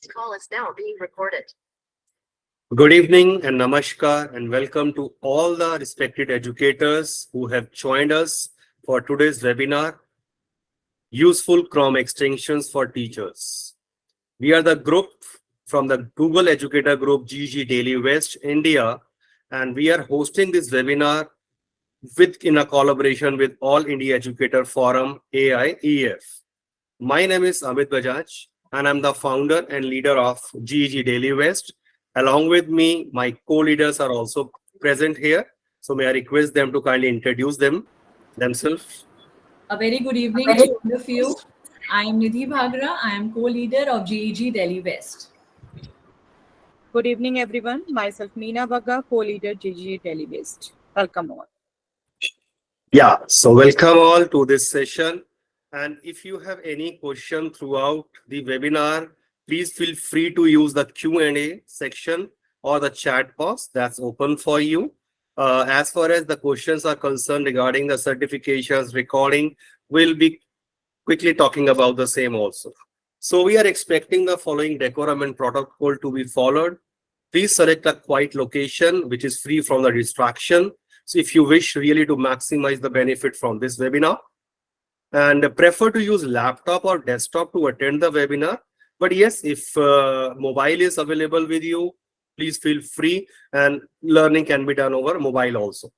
This call is now being recorded. Good evening and namaskar and welcome to all the respected educators who have joined us for today's webinar, Useful Chrome Extensions for Teachers. We are the group from the Google Educator Group GEG Daily West, India, and we are hosting this webinar in a collaboration with All India Educator Forum, AIEF. My name is Amit Bajaj and I'm the founder and leader of GEG Daily West. Along with me, my co-leaders are also present here. So may I request them to kindly introduce themselves. A very good evening to all of you. I am Nidhi Bhagra. I am co-leader of GEG Delhi West. Good evening, everyone. Myself, Meena Bagga, co-leader GEG Delhi West. Welcome all. Yeah, so welcome all to this session. And if you have any question throughout the webinar, please feel free to use the Q&A section or the chat box that's open for you. As far as the questions are concerned regarding the certifications, recording, we'll be quickly talking about the same also. So we are expecting the following decorum and protocol to be followed. Please select a quiet location which is free from the distraction. So if you wish really to maximize the benefit from this webinar, and prefer to use laptop or desktop to attend the webinar. But yes, if mobile is available with you, please feel free, and learning can be done over mobile also.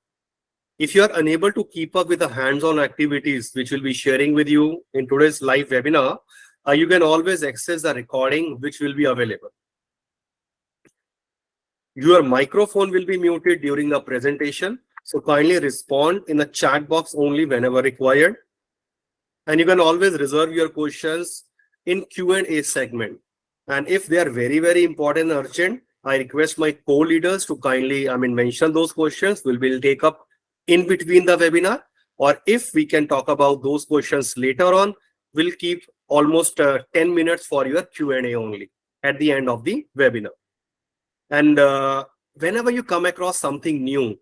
If you are unable to keep up with the hands-on activities which we'll be sharing with you in today's live webinar, you can always access the recording which will be available. Your microphone will be muted during the presentation, so kindly respond in the chat box only whenever required. And you can always reserve your questions in Q&A segment. And if they are very, very important and urgent, I request my co-leaders to kindly, mention those questions. We'll take up in between the webinar. Or if we can talk about those questions later on, we'll keep almost 10 minutes for your Q&A only at the end of the webinar. And whenever you come across something new,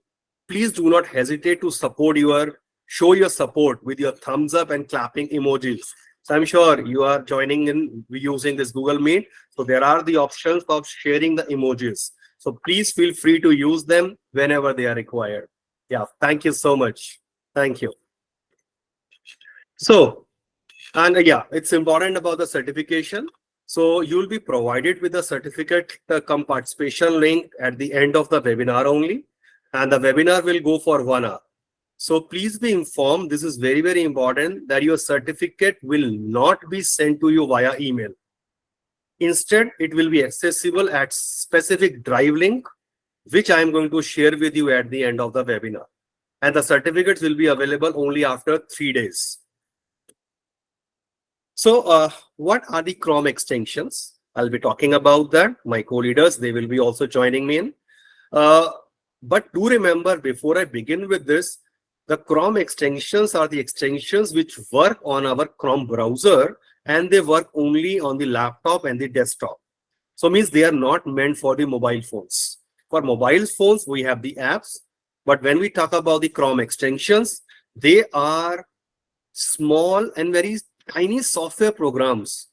please do not hesitate to show your support with your thumbs up and clapping emojis. So I'm sure you are joining in using this Google Meet. So there are the options of sharing the emojis. So please feel free to use them whenever they are required. Yeah, thank you so much. Thank you. So, and yeah, it's important about the certification. So you'll be provided with the certificate participation link at the end of the webinar only. And the webinar will go for 1 hour. So please be informed, this is very, very important, that your certificate will not be sent to you via email. Instead, it will be accessible at specific drive link, which I am going to share with you at the end of the webinar. And the certificates will be available only after 3 days. So what are the Chrome extensions? I'll be talking about that. My co-leaders, they will be also joining me in. But do remember, before I begin with this, the Chrome extensions are the extensions which work on our Chrome browser, and they work only on the laptop and the desktop. So means they are not meant for the mobile phones. For mobile phones, we have the apps. But when we talk about the Chrome extensions, they are small and very tiny software programs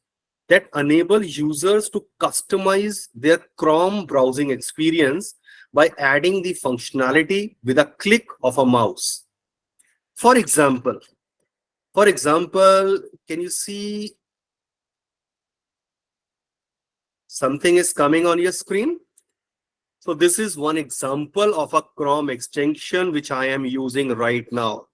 that enable users to customize their Chrome browsing experience by adding the functionality with a click of a mouse. For example, can you see something is coming on your screen? So this is one example of a Chrome extension which I am using right now,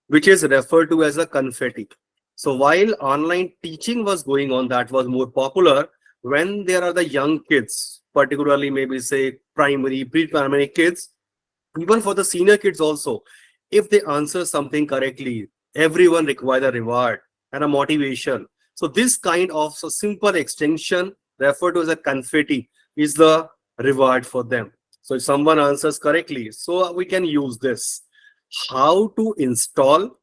which is referred to as a Confetti. So while online teaching was going on, that was more popular when there are the young kids, particularly maybe say primary, pre-primary kids, even for the senior kids also. If they answer something correctly, everyone requires a reward and a motivation. So this kind of simple extension referred to as a Confetti is the reward for them. So if someone answers correctly, so we can use this. How to install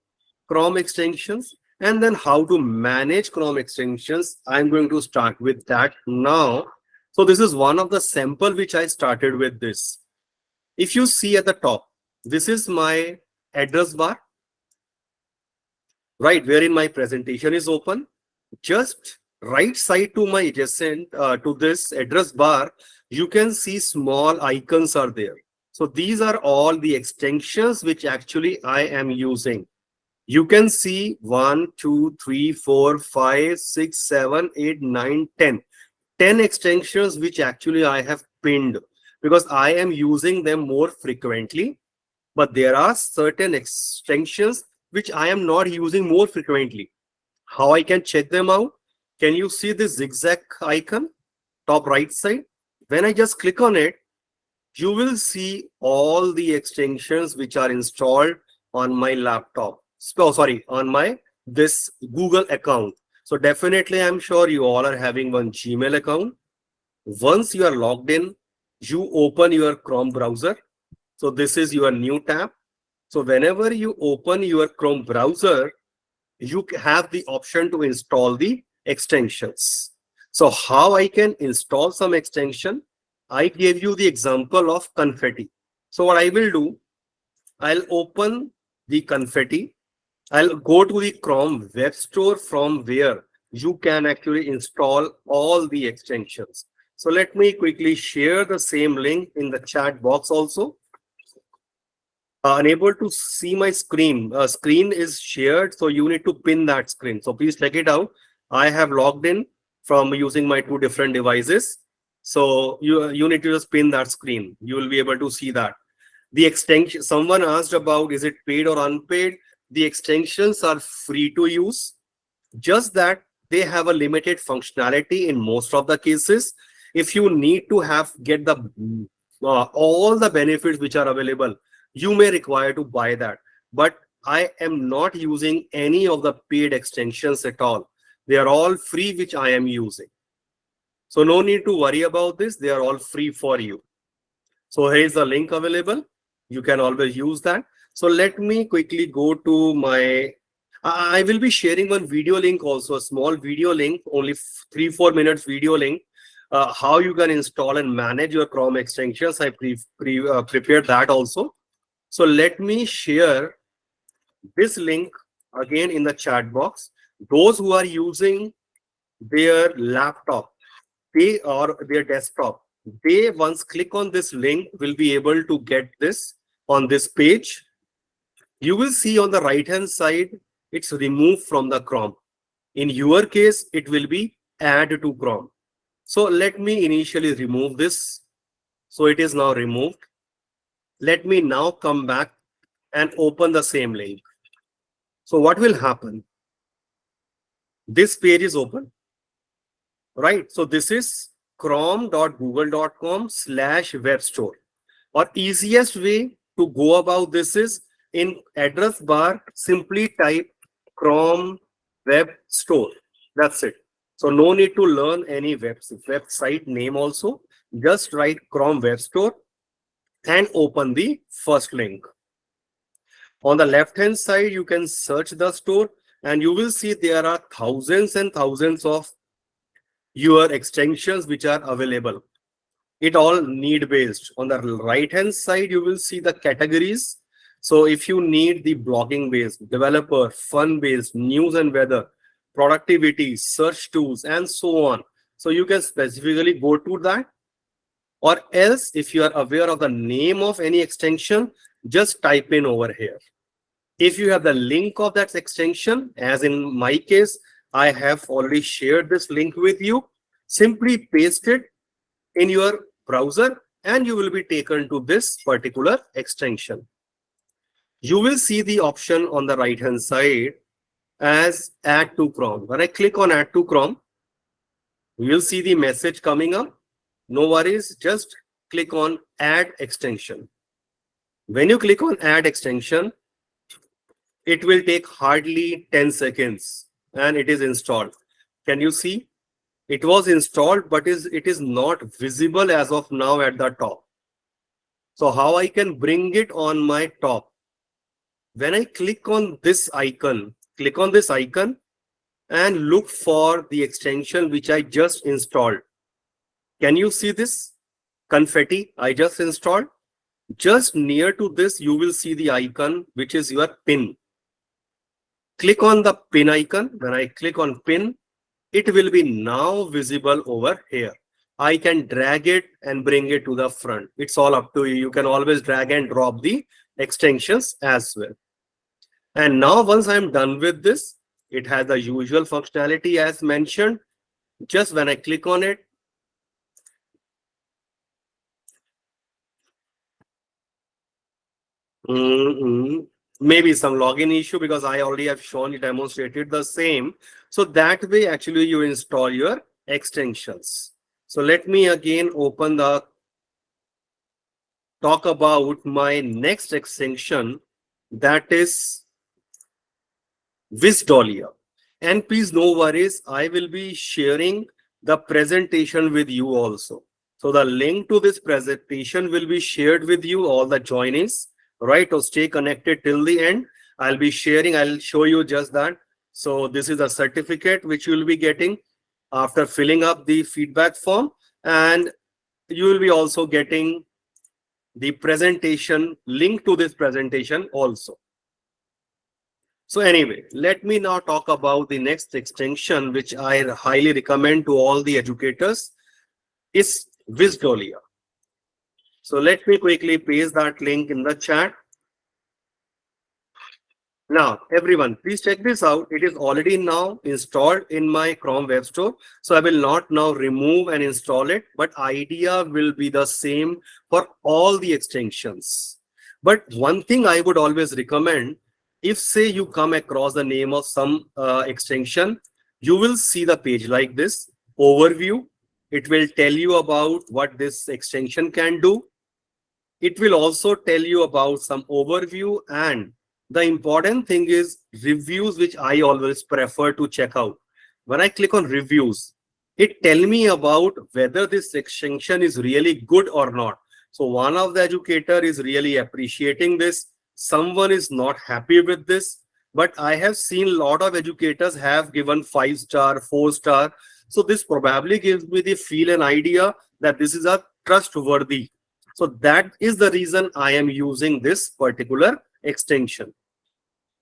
Chrome extensions and then how to manage Chrome extensions, I'm going to start with that now. So this is one of the sample which I started with this. If you see at the top, this is my address bar, right, wherein my presentation is open. Just right side to my adjacent to this address bar, you can see small icons are there. So these are all the extensions which actually I am using. You can see 1, 2, 3, 4, 5, 6, 7, 8, 9, 10. 10 extensions which actually I have pinned because I am using them more frequently. But there are certain extensions which I am not using more frequently. How I can check them out? Can you see this zigzag icon, top right side? When I just click on it, you will see all the extensions which are installed on my laptop. So, sorry, on my this Google account. So definitely, I'm sure you all are having one Gmail account. Once you are logged in, you open your Chrome browser. So this is your new tab. So whenever you open your Chrome browser, you have the option to install the extensions. So how I can install some extension? I gave you the example of Confetti. So what I will do, I'll open the Confetti. I'll go to the Chrome web store from where you can actually install all the extensions. So let me quickly share the same link in the chat box also. Unable to see my screen. Screen is shared, so you need to pin that screen. So please check it out. I have logged in from using my 2 different devices. So you need to just pin that screen. You will be able to see that. The extension, someone asked about, is it paid or unpaid? The extensions are free to use. Just that they have a limited functionality in most of the cases. If you need to get the all the benefits which are available, you may require to buy that. But I am not using any of the paid extensions at all. They are all free, which I am using. So no need to worry about this. They are all free for you. So here is the link available. You can always use that. So let me quickly go to my, I will be sharing one video link also, a small video link, only 3-4 minutes video link. How you can install and manage your Chrome extensions. I prepared that also. So let me share this link again in the chat box. Those who are using their laptop, they or their desktop, they once click on this link will be able to get this on this page. You will see on the right hand side, it's removed from the Chrome. In your case, it will be add to Chrome. So let me initially remove this. So it is now removed. Let me now come back and open the same link. So what will happen? This page is open, right? So this is chrome.google.com/web store. Or easiest way to go about this is in address bar, simply type Chrome web store. That's it. So no need to learn any website name also. Just write Chrome web store and open the first link. On the left hand side, you can search the store and you will see there are thousands and thousands of your extensions which are available. It all need based. On the right hand side, you will see the categories. So if you need the blogging based, developer, fun based, news and weather, productivity, search tools, and so on. So you can specifically go to that. Or else, if you are aware of the name of any extension, just type in over here. If you have the link of that extension, as in my case, I have already shared this link with you. Simply paste it in your browser and you will be taken to this particular extension. You will see the option on the right hand side as add to Chrome. When I click on add to Chrome, you will see the message coming up. No worries, just click on add extension. When you click on add extension, it will take hardly 10 seconds and it is installed. Can you see? It was installed, but it is not visible as of now at the top. So how I can bring it on my top? When I click on this icon, and look for the extension which I just installed. Can you see this? Confetti, I just installed. Just near to this, you will see the icon, which is your pin. Click on the pin icon. When I click on pin, it will be now visible over here. I can drag it and bring it to the front. It's all up to you. You can always drag and drop the extensions as well. And now once I'm done with this, it has the usual functionality as mentioned. Just when I click on it, maybe some login issue because I already have shown you demonstrated the same. So that way actually you install your extensions. So let me again open the talk about my next extension, that is Visdolia. And please no worries, I will be sharing the presentation with you also. So the link to this presentation will be shared with you, all the joinees, right? So stay connected till the end. I'll be sharing, I'll show you just that. So this is a certificate which you will be getting after filling up the feedback form, and you will be also getting the presentation link to this presentation also. So anyway, let me now talk about the next extension, which I highly recommend to all the educators, is Visdolia. So let me quickly paste that link in the chat. Now, everyone, please check this out. It is already now installed in my Chrome Web Store. So I will not now remove and install it, but idea will be the same for all the extensions. But one thing I would always recommend, if say you come across the name of some extension, you will see the page like this, overview. It will tell you about what this extension can do. It will also tell you about some overview, and the important thing is reviews, which I always prefer to check out. When I click on reviews, it tell me about whether this extension is really good or not. So one of the educator is really appreciating this. Someone is not happy with this, but I have seen a lot of educators have given 5-star, 4-star. So this probably gives me the feel and idea that this is a trustworthy. So that is the reason I am using this particular extension.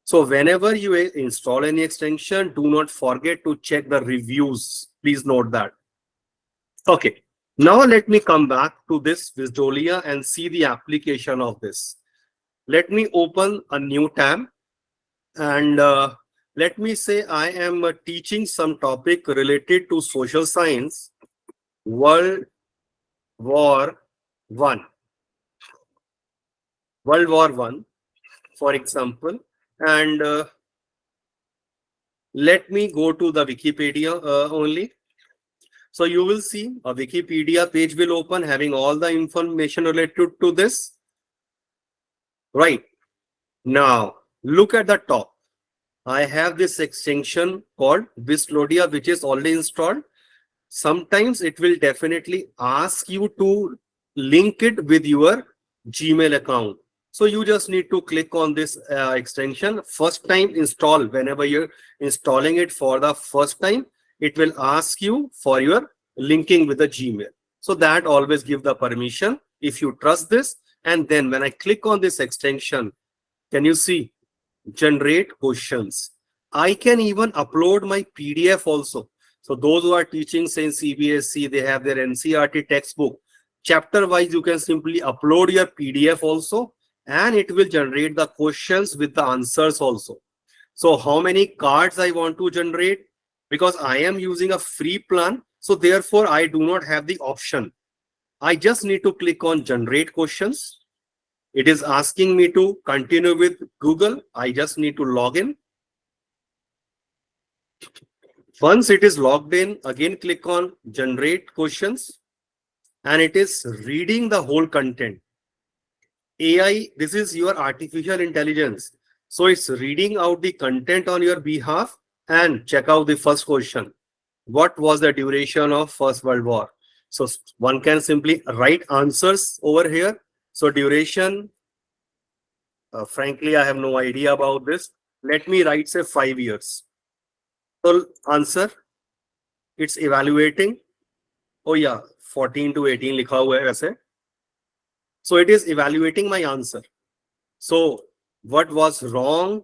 So whenever you install any extension, do not forget to check the reviews. Please note that. Okay, now let me come back to this Visdolia and see the application of this. Let me open a new tab, and let me say I am teaching some topic related to social science, World War One. World War One, for example, and let me go to the Wikipedia only. So you will see a Wikipedia page will open having all the information related to this. Right. Now, look at the top. I have this extension called Vislodia, which is already installed. Sometimes it will definitely ask you to link it with your Gmail account. So you just need to click on this extension. First time install, whenever you're installing it for the first time, it will ask you for your linking with the Gmail. So that always give the permission if you trust this. And then when I click on this extension, can you see generate questions? I can even upload my PDF also. So those who are teaching, say in CBSE, they have their NCERT textbook. Chapter wise, you can simply upload your PDF also, and it will generate the questions with the answers also. So how many cards I want to generate? Because I am using a free plan, so therefore I do not have the option. I just need to click on generate questions. It is asking me to continue with Google. I just need to log in. Once it is logged in, again click on generate questions, and it is reading the whole content. AI, this is your artificial intelligence. So it's reading out the content on your behalf. And check out the first question. What was the duration of First World War? So one can simply write answers over here. So duration, frankly, I have no idea about this. Let me write, say, 5 years. So answer, it's evaluating. Oh yeah, 14 to 18 likha hua hai waise. So it is evaluating my answer. So what was wrong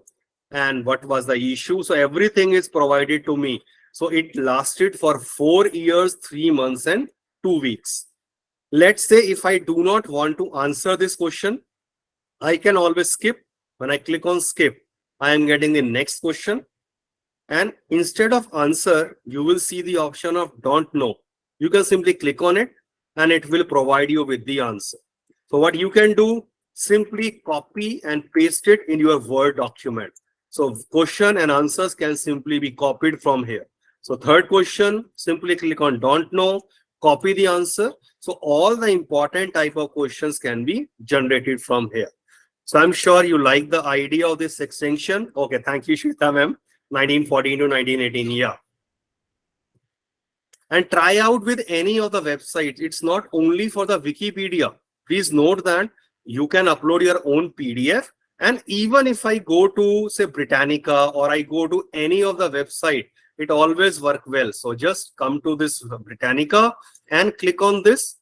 and what was the issue? So everything is provided to me. So it lasted for 4 years, 3 months, and 2 weeks. Let's say if I do not want to answer this question, I can always skip. When I click on skip, I am getting the next question. And instead of answer, you will see the option of don't know. You can simply click on it and it will provide you with the answer. So what you can do, simply copy and paste it in your Word document. So question and answers can simply be copied from here. So third question, simply click on don't know, copy the answer. So all the important type of questions can be generated from here. So I'm sure you like the idea of this extension. Okay, thank you, Shweta ma'am. 1914 to 1918, yeah. And try out with any of the websites. It's not only for the Wikipedia. Please note that you can upload your own PDF. And even if I go to, say, Britannica, or I go to any of the website, it always works well. So just come to this Britannica and click on this,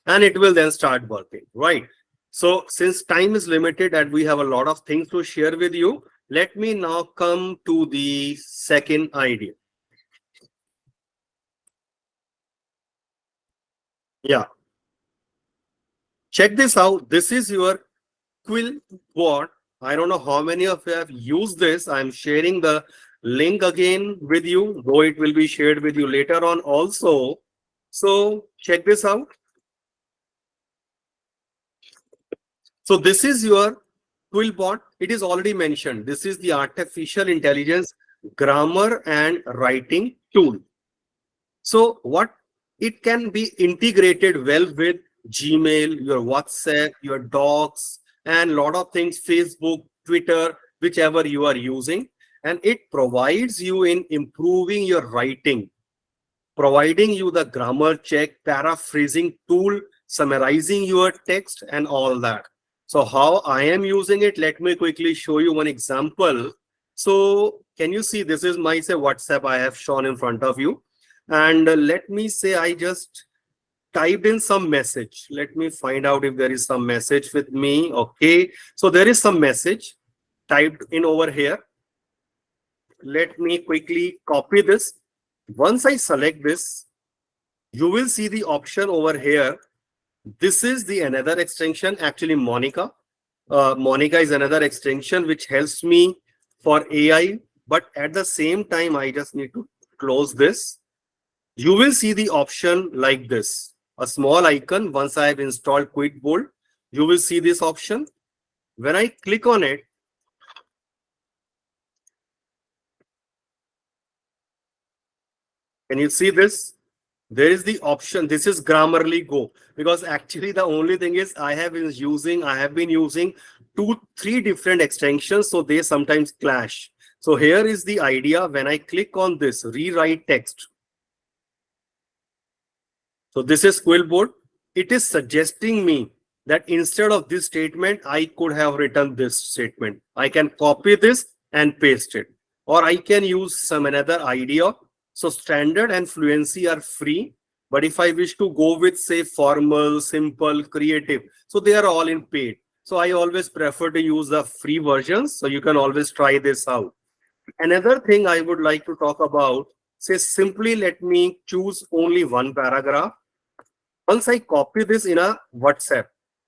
and it will then start working, right? So since time is limited and we have a lot of things to share with you, let me now come to the second idea. Yeah. Check this out. This is your quill board. I don't know how many of you have used this. I'm sharing the link again with you, though it will be shared with you later on also. So check this out. So this is your Quillbot. It is already mentioned. This is the artificial intelligence grammar and writing tool. So what it can be integrated well with Gmail, your WhatsApp, your Docs, and a lot of things, Facebook, Twitter, whichever you are using. And it provides you in improving your writing, providing you the grammar check, paraphrasing tool, summarizing your text, and all that. So how I am using it, let me quickly show you one example. So can you see, this is my, say, WhatsApp I have shown in front of you. And let me say I just typed in some message. Let me find out if there is some message with me. Okay, so there is some message typed in over here. Let me quickly copy this. Once I select this, you will see the option over here. This is the another extension, actually Monica. Monica is another extension which helps me for AI, but at the same time, I just need to close this. You will see the option like this, a small icon. Once I have installed QuickBolt, you will see this option. When I click on it, can you see this? There is the option. This is Grammarly Go, because actually the only thing is I have been using 2-3 different extensions, so they sometimes clash. So here is the idea. When I click on this rewrite text, so this is Quillboard. It is suggesting me that instead of this statement, I could have written this statement. I can copy this and paste it, or I can use some another idea. So standard and fluency are free, but if I wish to go with, say, formal, simple, creative, so they are all in paid. So I always prefer to use the free versions. So you can always try this out. Another thing I would like to talk about, say, simply let me choose only one paragraph. Once I copy this in a WhatsApp,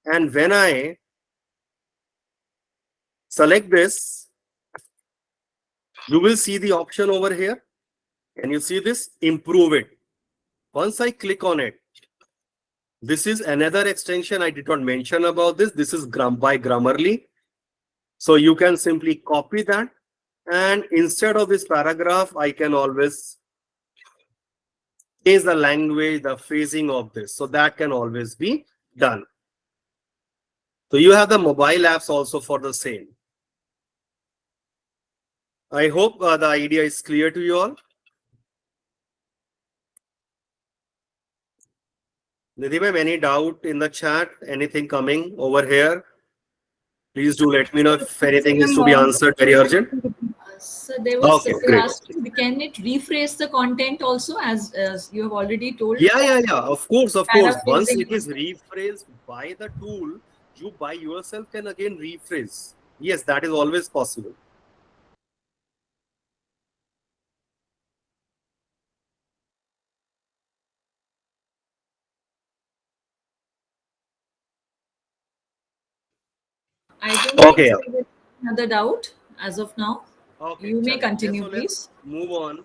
and when I select this, you will see the option over here. Can you see this? Improve it. Once I click on it, this is another extension I did not mention about this. This is by Grammarly. So you can simply copy that. And instead of this paragraph, I can always change the language, the phrasing of this. So that can always be done. So you have the mobile apps also for the same. I hope the idea is clear to you all. Nidhi ma'am, any doubt in the chat? Anything coming over here? Please do let me know if anything is to be answered very urgent. So there was, Okay, they great. asked, can it rephrase the content also, as you have already told? Yeah. Of course. Once Paraphrasing. it is rephrased by the tool, you by yourself can again rephrase. Yes, that is always possible. I don't think Okay. so there is another doubt as of now. Okay. You may Chalo. continue, So let's please. move on.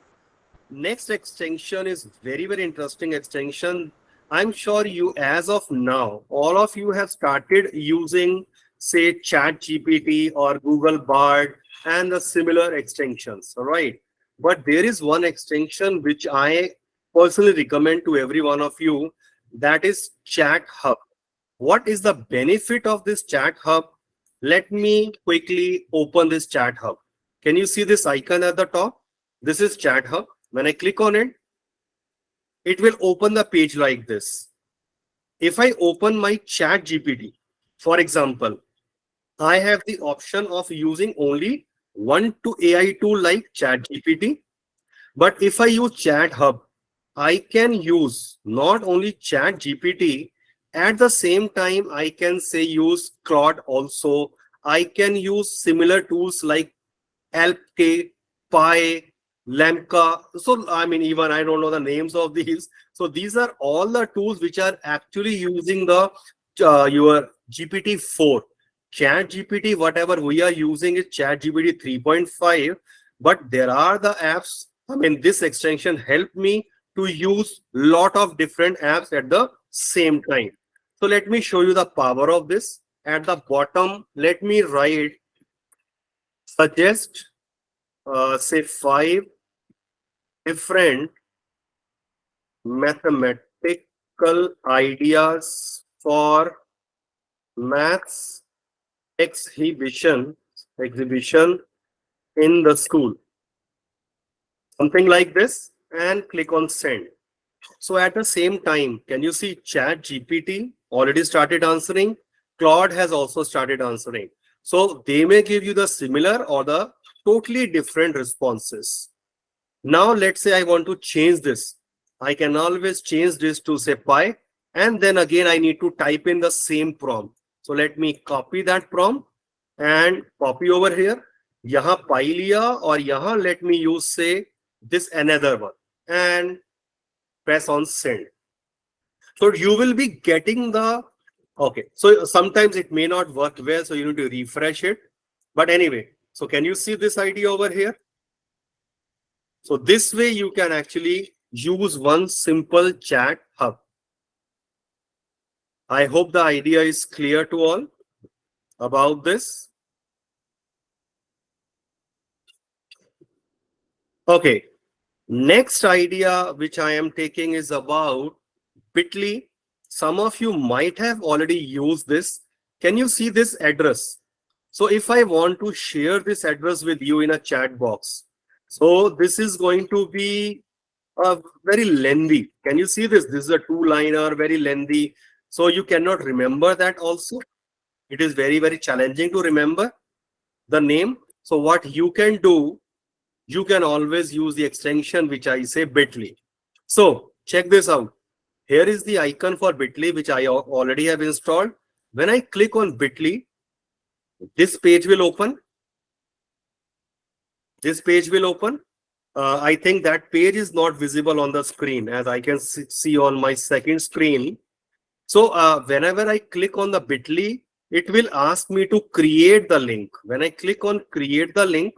Next extension is very interesting extension. I'm sure you, as of now, all of you have started using, say, Chat GPT or Google Bard and the similar extensions, all right? But there is one extension which I personally recommend to every one of you, that is Chat Hub. What is the benefit of this Chat Hub? Let me quickly open this Chat Hub. Can you see this icon at the top? This is Chat Hub. When I click on it, it will open the page like this. If I open my Chat GPT, for example, I have the option of using only one to AI tool like Chat GPT. But if I use Chat Hub, I can use not only Chat GPT, at the same time, I can say use Claude also. I can use similar tools like Alpke, Pi, Lemka. So, I mean, even I don't know the names of these. So, these are all the tools which are actually using the your GPT-4. Chat GPT, whatever we are using is Chat GPT 3.5. But there are the apps. I mean, this extension helped me to use lot of different apps at the same time. So, let me show you the power of this. At the bottom, let me write suggest say 5 different mathematical ideas for maths exhibition in the school, something like this, and click on send. So at the same time, can you see Chat GPT already started answering? Claude has also started answering. So they may give you the similar or the totally different responses. Now let's say I want to change this. I can always change this to say pi, and then again I need to type in the same prompt. So let me copy that prompt and copy over here. Yahan pi liya or yahan let me use say this another one and press on send. So you will be getting the, okay. So sometimes it may not work well, so you need to refresh it. But anyway, so can you see this idea over here? So this way you can actually use one simple chat hub. I hope the idea is clear to all about this. Okay. Next idea which I am taking is about Bitly. Some of you might have already used this. Can you see this address? So if I want to share this address with you in a chat box, so this is going to be very lengthy. Can you see this? This is a two-liner, very lengthy. So you cannot remember that also. It is very challenging to remember the name. So what you can do, you can always use the extension which I say Bitly. So check this out. Here is the icon for Bitly which I already have installed. When I click on Bitly, this page will open. This page will open. I think that page is not visible on the screen as I can see on my second screen. So whenever I click on the Bitly, it will ask me to create the link. When I click on create the link,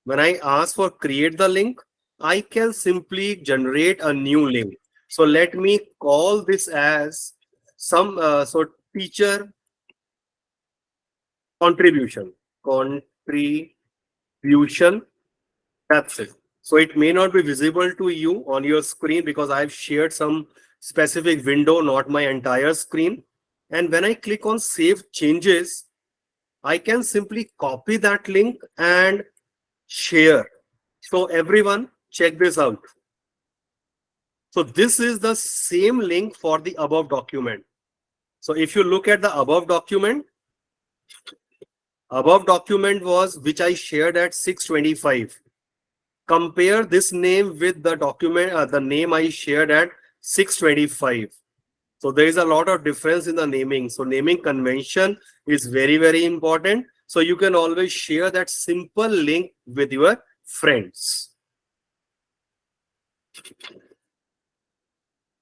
when I ask for create the link, I can simply generate a new link. So let me call this as some so teacher contribution. Contribution. That's it. So it may not be visible to you on your screen because I've shared some specific window, not my entire screen. And when I click on save changes, I can simply copy that link and share. So everyone check this out. So this is the same link for the above document. So if you look at the above document was which I shared at 6:25. Compare this name with the document, the name I shared at 6:25. So there is a lot of difference in the naming. So naming convention is very important. So you can always share that simple link with your friends.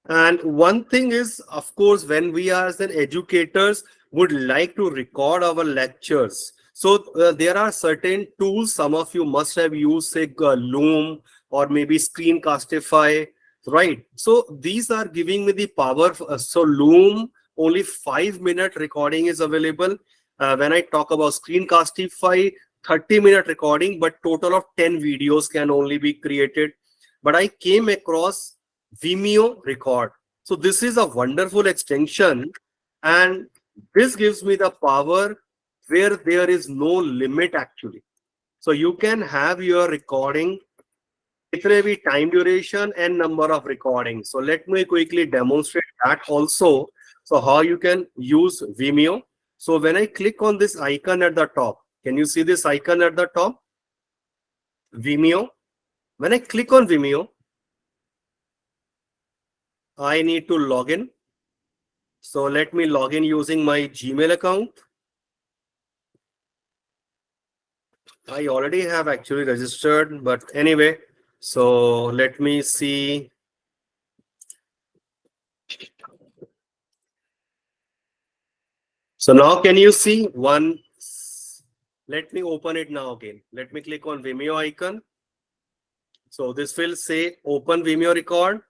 And one thing is, of course, when we are as an educators, would like to record our lectures. So there are certain tools some of you must have used, say Loom or maybe Screencastify, right? So these are giving me the power. So Loom, only 5-minute recording is available. When I talk about Screencastify, 30-minute recording, but total of 10 videos can only be created. But I came across Vimeo Record. So this is a wonderful extension, and this gives me the power where there is no limit actually. So you can have your recording, it'll be time duration and number of recordings. So let me quickly demonstrate that also. So how you can use Vimeo. So when I click on this icon at the top, can you see this icon at the top? Vimeo. When I click on Vimeo, I need to log in. So let me log in using my Gmail account. I already have actually registered, but anyway, so let me see. So now can you see one? Let me open it now again. Let me click on Vimeo icon. So this will say open Vimeo record.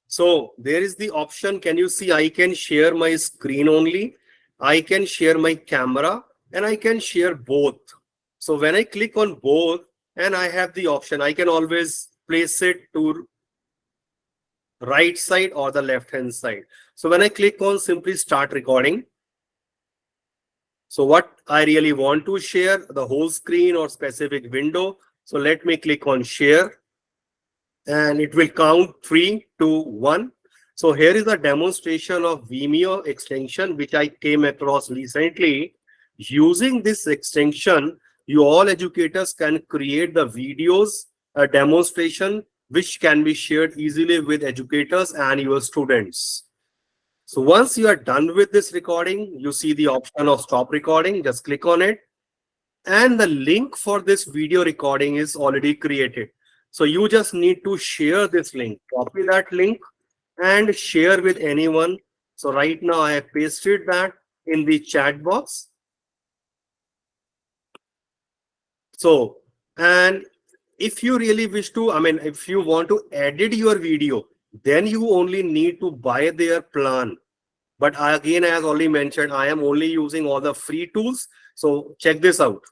So there is the option. Can you see I can share my screen only? I can share my camera and I can share both. So when I click on both and I have the option, I can always place it to right side or the left hand side. So when I click on simply start recording, so what I really want to share, the whole screen or specific window. So let me click on share and it will count 3, 2, 1. So here is a demonstration of Vimeo extension, which I came across recently. Using this extension, you all educators can create the videos, a demonstration, which can be shared easily with educators and your students. So once you are done with this recording, you see the option of stop recording, just click on it. And the link for this video recording is already created. So you just need to share this link, copy that link and share with anyone. So right now I have pasted that in the chat box. So, and if you really wish to, if you want to edit your video, then you only need to buy their plan. But again, as already mentioned, I am only using all the free tools. So check this out.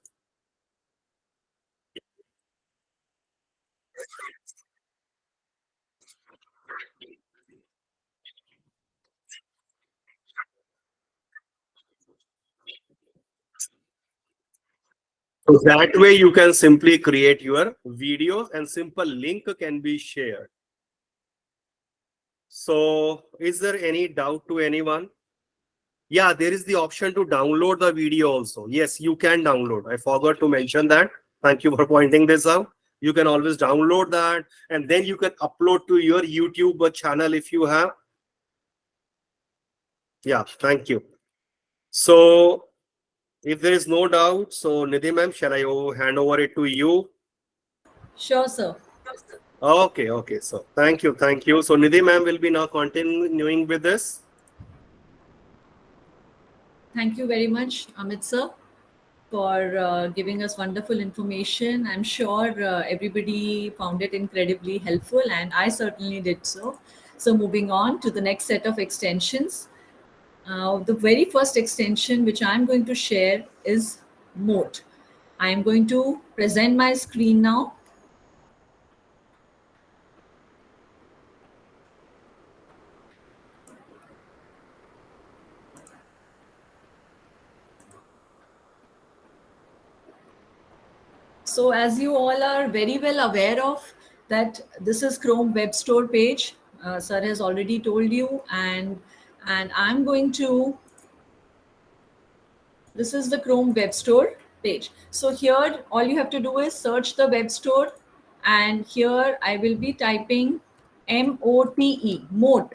So that way you can simply create your videos and simple link can be shared. So is there any doubt to anyone? Yeah, there is the option to download the video also. Yes, you can download. I forgot to mention that. Thank you for pointing this out. You can always download that and then you can upload to your YouTube channel if you have. Yeah, thank you. So if there is no doubt, so Nidhi ma'am, shall I hand over it to you? Sure, sir. Okay. So thank you. So Nidhi ma'am will be now continuing with this. Thank you very much, Amit sir, for giving us wonderful information. I'm sure everybody found it incredibly helpful, and I certainly did so. So, moving on to the next set of extensions. The very first extension which I'm going to share is Mode. I'm going to present my screen now. So as you all are very well aware of that this is Chrome Web Store page. Sir has already told you, and I'm going to, this is the Chrome Web Store page. So here all you have to do is search the web store, and here I will be typing MOTE, Mote.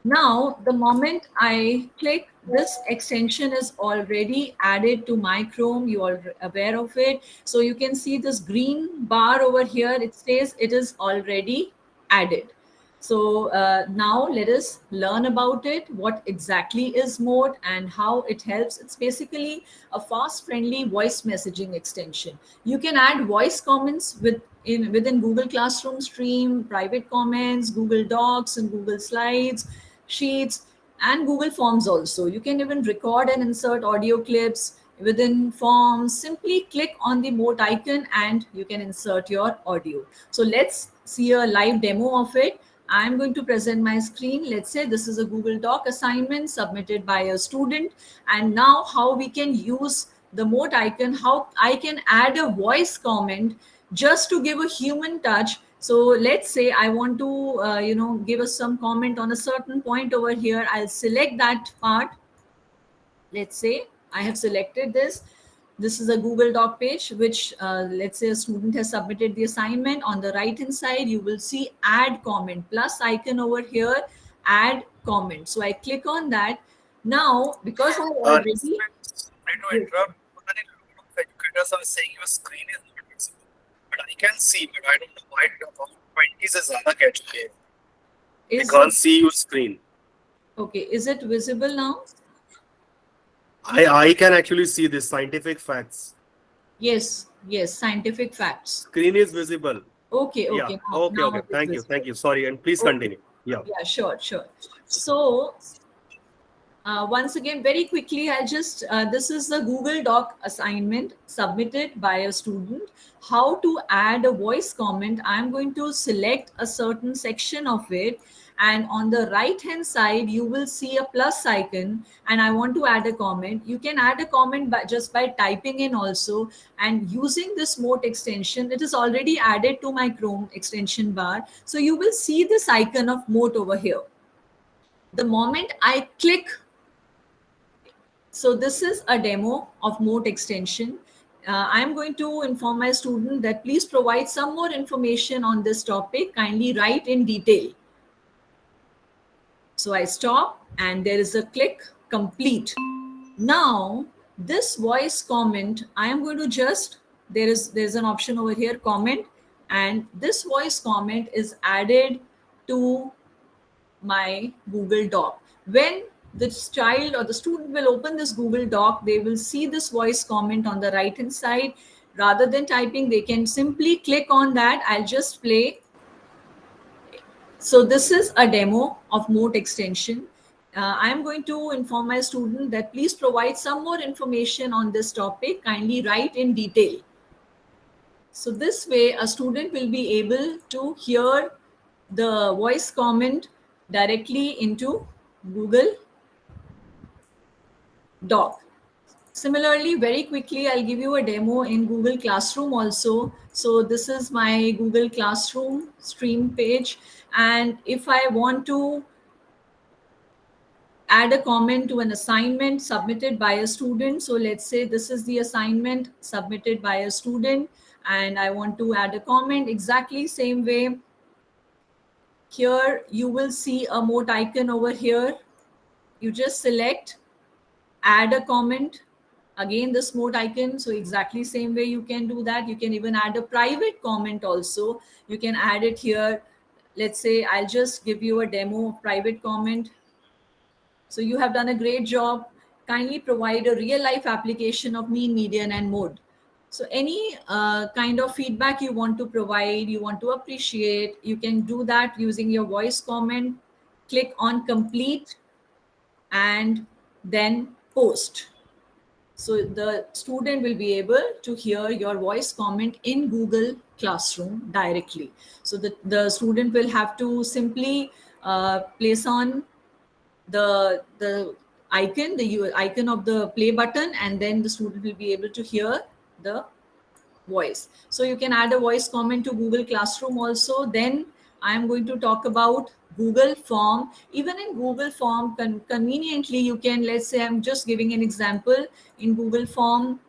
Now, the moment I click, this extension is already added to my Chrome. You are aware of it. So you can see this green bar over here. It says it is already added. So now let us learn about it. What exactly is Mode and how it helps? It's basically a fast-friendly voice messaging extension. You can add voice comments within Google Classroom Stream, private comments, Google Docs, and Google Slides, Sheets, and Google Forms also. You can even record and insert audio clips within Forms. Simply click on the Mode icon and you can insert your audio. So let's see a live demo of it. I'm going to present my screen. Let's say this is a Google Doc assignment submitted by a student. And now how we can use the Mode icon, how I can add a voice comment just to give a human touch. So let's say I want to, give us some comment on a certain point over here. I'll select that part. Let's say I have selected this. This is a Google Doc page, which let's say a student has submitted the assignment. On the right hand side, you will see add comment plus icon over here, add comment. So I click on that. Now, because I already... Sorry to interrupt. A lot of educators are saying your screen is not visible. But I can see, but I don't know why about 20 से ज़्यादा catch है. I can't see your screen. Okay, is it visible now? I can actually see this scientific facts. Yes, scientific facts. Screen is visible. Okay. Yeah. Now Okay. it is Thank you. visible. Sorry, and please Okay. continue. Yeah. Yeah, sure. So once again, very quickly, I'll just, this is the Google Doc assignment submitted by a student. How to add a voice comment. I'm going to select a certain section of it. And on the right hand side, you will see a plus icon. And I want to add a comment. You can add a comment just by typing in also. And using this Mode extension, it is already added to my Chrome extension bar. So you will see this icon of Mode over here. The moment I click, so this is a demo of Mode extension. I'm going to inform my student that please provide some more information on this topic. Kindly write in detail. So I stop and there is a click complete. Now this voice comment, I am going to just, there's an option over here, comment, and this voice comment is added to my Google Doc. When the child or the student will open this Google Doc, they will see this voice comment on the right hand side. Rather than typing, they can simply click on that. I'll just play. So this is a demo of Mode extension. I'm going to inform my student that please provide some more information on this topic. Kindly write in detail. So this way, a student will be able to hear the voice comment directly into Google Doc. Similarly, very quickly, I'll give you a demo in Google Classroom also. So this is my Google Classroom stream page. And if I want to add a comment to an assignment submitted by a student, so let's say this is the assignment submitted by a student, and I want to add a comment exactly same way. Here you will see a Mode icon over here. You just select add a comment, again this Mode icon. So exactly same way you can do that. You can even add a private comment also. You can add it here. Let's say I'll just give you a demo of private comment. So you have done a great job. Kindly provide a real life application of mean, median, and mode. So any kind of feedback you want to provide, you want to appreciate, you can do that using your voice comment. Click on complete and then post. So the student will be able to hear your voice comment in Google Classroom directly. So the student will have to simply place on the icon, the icon of the play button, and then the student will be able to hear the voice. So you can add a voice comment to Google Classroom also. Then I am going to talk about Google Form. Even in Google Form, conveniently, you can, let's say, I'm just giving an example. In Google Form,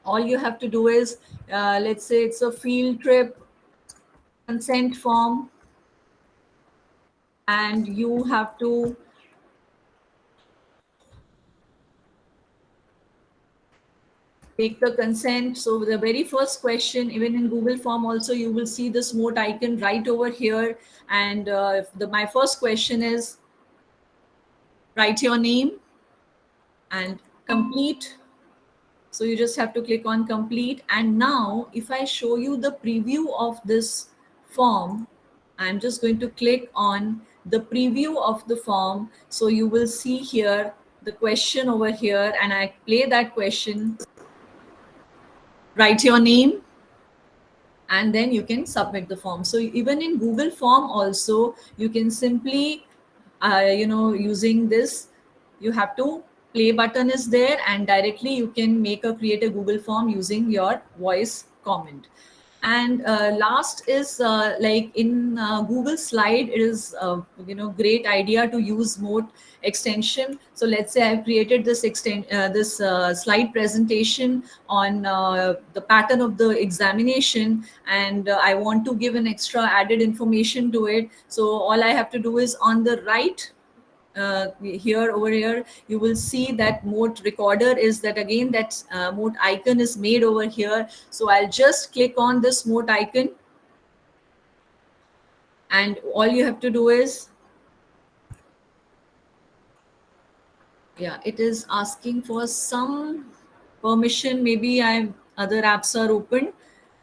all you have to do is, let's say it's a field trip consent form, and you have to take the consent. So the very first question, even in Google form also, you will see this mote icon right over here. And my first question is, write your name and complete. So you just have to click on complete. And now if I show you the preview of this form, I'm just going to click on the preview of the form. So you will see here the question over here, and I play that question, write your name, and then you can submit the form. So even in Google form also, you can simply using this, you have to play button is there, and directly you can create a Google form using your voice comment. And last is like in Google slide, it is great idea to use mode extension. So let's say I've created this slide presentation on the pattern of the examination, and I want to give an extra added information to it. So all I have to do is on the right, here over here you will see that mode recorder is that, again, that mode icon is made over here. So I'll just click on this mode icon, and all you have to do is, yeah, it is asking for some permission. Maybe other apps are open.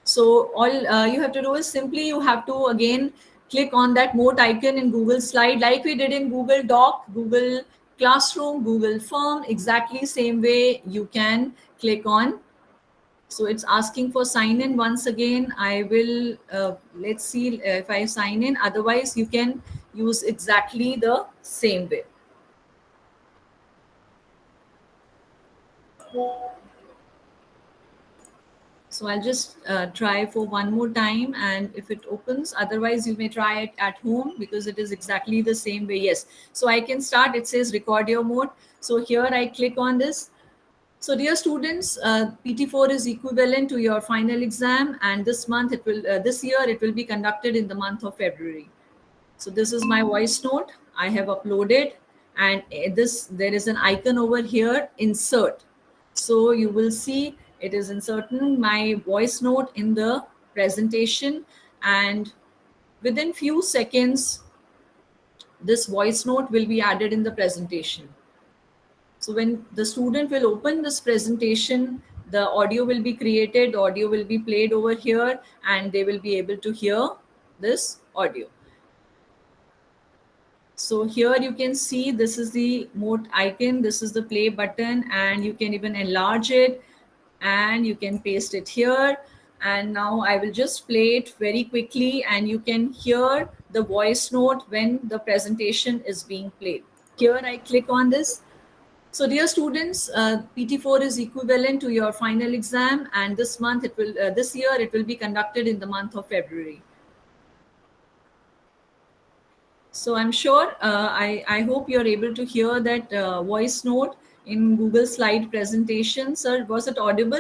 So all you have to do is simply you have to again click on that mode icon in Google slide, like we did in Google Doc, Google Classroom, Google Form. Exactly same way you can click on. So it's asking for sign in once again. I will let's see if I sign in. Otherwise you can use exactly the same way. So I'll just try for one more time, and if it opens, otherwise you may try it at home, because it is exactly the same way. Yes. So I can start. It says record your mode. So here I click on this. So dear students, PT4 is equivalent to your final exam, and this year it will be conducted in the month of February. So this is my voice note I have uploaded, and there is an icon over here, insert. So you will see it is inserting my voice note in the presentation, and within few seconds this voice note will be added in the presentation. So when the student will open this presentation, the audio will be created, the audio will be played over here, and they will be able to hear this audio. So here you can see this is the mode icon, this is the play button, and you can even enlarge it and you can paste it here. And now I will just play it very quickly, and you can hear the voice note when the presentation is being played. Here I click on this. So dear students, PT4 is equivalent to your final exam, and this year it will be conducted in the month of February. So I'm sure, I hope you're able to hear that voice note in Google slide presentation. Sir, was it audible?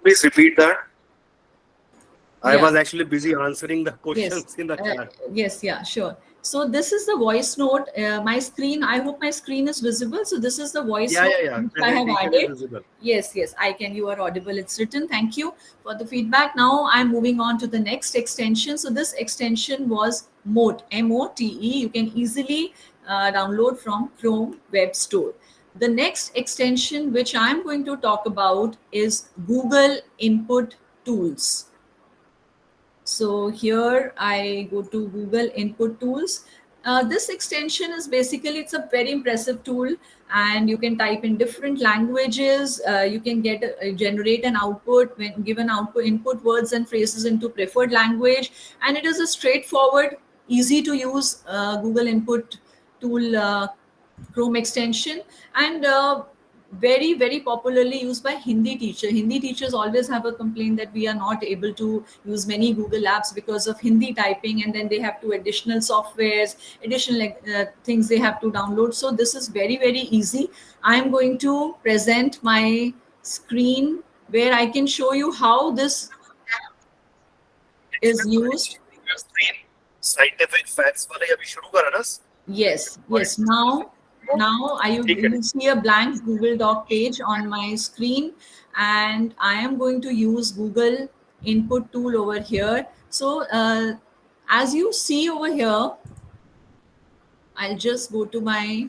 Please repeat that. I Yeah. was actually busy answering the questions Yes. in the chat. Yes, yeah, sure. So this is the voice note. My screen, I hope my screen is visible. So this is the voice Yeah, note yeah, yeah. which I have Presentation is added. visible. Yes, yes, I can. You are audible. It's written. Thank you for the feedback. Now I'm moving on to the next extension. So this extension was Mote, M-O-T-E. You can easily download from Chrome Web Store. The next extension which I'm going to talk about is Google Input Tools. So here I go to Google Input Tools. This extension is basically, it's a very impressive tool, and you can type in different languages. You can generate an output, when given output input words and phrases into preferred language. And it is a straightforward, easy to use Google Input Tool Chrome extension, and very, very popularly used by Hindi teachers. Hindi teachers always have a complaint that we are not able to use many Google apps because of Hindi typing, and then they have to additional softwares, additional things they have to download. So this is very, very easy. I'm going to present my screen where I can show you how this is used. Scientific facts वाले अभी शुरू करा ना? Yes, yes. Now now you see a blank Google Doc page on my screen, and I am going to use Google input tool over here. So as you see over here, I'll just go to my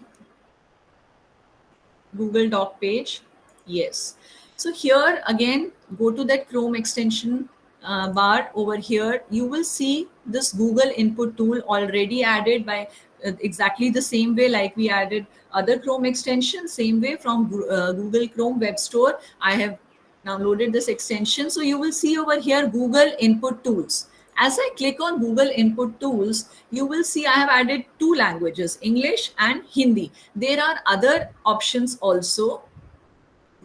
Google Doc page. Yes. So here again, go to that Chrome extension bar over here. You will see this Google input tool already added by exactly the same way like we added other Chrome extension, same way from Google Chrome Web Store. I have downloaded this extension. So you will see over here Google input tools. As I click on Google input tools, you will see I have added two languages, English and Hindi. There are other options also.